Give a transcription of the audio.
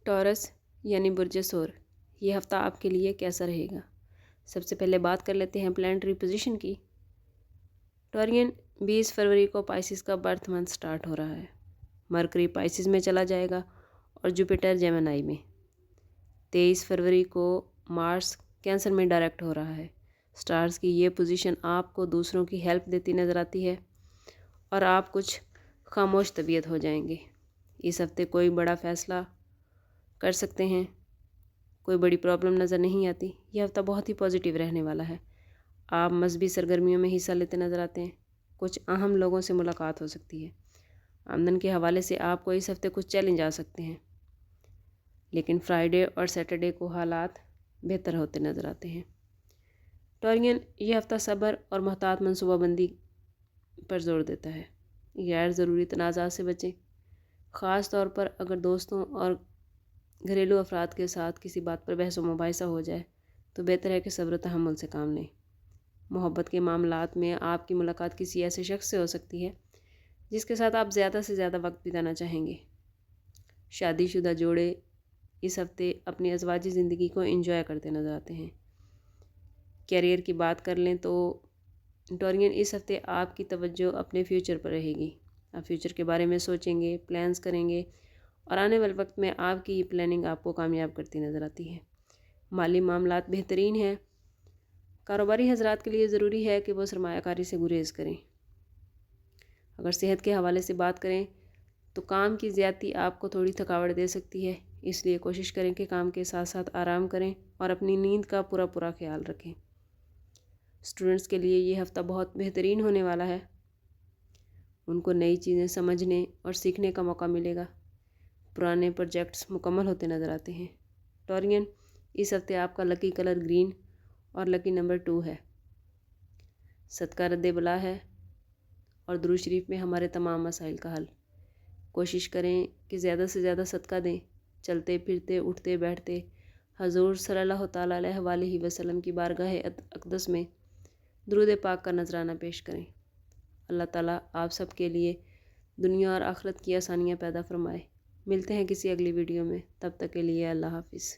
Tours یعنی برج ثور، یہ ہفتہ آپ کے لیے کیسا رہے گا؟ سب سے پہلے بات کر لیتے ہیں پلانٹری پوزیشن کی۔ ٹورین 20 فروری کو پائسس کا برتھ منتھ سٹارٹ ہو رہا ہے۔ مرکری پائسس میں چلا جائے گا اور جوپیٹر جیمنائی میں۔ 23 فروری کو مارس کینسر میں ڈائریکٹ ہو رہا ہے۔ سٹارز کی یہ پوزیشن آپ کو دوسروں کی ہیلپ دیتی نظر آتی ہے اور آپ کچھ خاموش طبیعت ہو جائیں گے۔ اس ہفتے کوئی بڑا فیصلہ کر سکتے ہیں، کوئی بڑی پرابلم نظر نہیں آتی۔ یہ ہفتہ بہت ہی پازیٹیو رہنے والا ہے۔ آپ مذہبی سرگرمیوں میں حصہ لیتے نظر آتے ہیں۔ کچھ اہم لوگوں سے ملاقات ہو سکتی ہے۔ آمدن کے حوالے سے آپ کو اس ہفتے کچھ چیلنج آ سکتے ہیں، لیکن فرائیڈے اور سیٹرڈے کو حالات بہتر ہوتے نظر آتے ہیں۔ ٹورین یہ ہفتہ صبر اور محتاط منصوبہ بندی پر زور دیتا ہے۔ غیر ضروری تنازعات سے بچیں، خاص طور پر اگر دوستوں اور گھریلو افراد کے ساتھ کسی بات پر بحث و مباحثہ ہو جائے تو بہتر ہے کہ صبر و تحمل سے کام لیں۔ محبت کے معاملات میں آپ کی ملاقات کسی ایسے شخص سے ہو سکتی ہے جس کے ساتھ آپ زیادہ سے زیادہ وقت بتانا چاہیں گے۔ شادی شدہ جوڑے اس ہفتے اپنی ازواجی زندگی کو انجوائے کرتے نظر آتے ہیں۔ کیریئر کی بات کر لیں تو ٹورین اس ہفتے آپ کی توجہ اپنے فیوچر پر رہے گی۔ آپ فیوچر کے بارے میں سوچیں گے، پلانز کریں گے اور آنے والے وقت میں آپ کی یہ پلاننگ آپ کو کامیاب کرتی نظر آتی ہے۔ مالی معاملات بہترین ہیں۔ کاروباری حضرات کے لیے ضروری ہے کہ وہ سرمایہ کاری سے گریز کریں۔ اگر صحت کے حوالے سے بات کریں تو کام کی زیادتی آپ کو تھوڑی تھکاوٹ دے سکتی ہے، اس لیے کوشش کریں کہ کام کے ساتھ ساتھ آرام کریں اور اپنی نیند کا پورا خیال رکھیں۔ اسٹوڈنٹس کے لیے یہ ہفتہ بہت بہترین ہونے والا ہے۔ ان کو نئی چیزیں سمجھنے اور سیکھنے کا موقع ملے گا۔ پرانے پروجیکٹس مکمل ہوتے نظر آتے ہیں۔ ٹورین اس ہفتے آپ کا لکی کلر گرین اور لکی نمبر 2 ہے۔ صدقہ رد بلا ہے اور درود شریف میں ہمارے تمام مسائل کا حل۔ کوشش کریں کہ زیادہ سے زیادہ صدقہ دیں۔ چلتے پھرتے اٹھتے بیٹھتے حضور صلی اللہ تعالیٰ علیہ وآلہ وسلم کی بارگاہ اقدس میں درود پاک کا نذرانہ پیش کریں۔ اللہ تعالیٰ آپ سب کے لیے دنیا اور آخرت کی آسانیاں پیدا فرمائے۔ ملتے ہیں کسی اگلی ویڈیو میں، تب تک کے لیے اللہ حافظ۔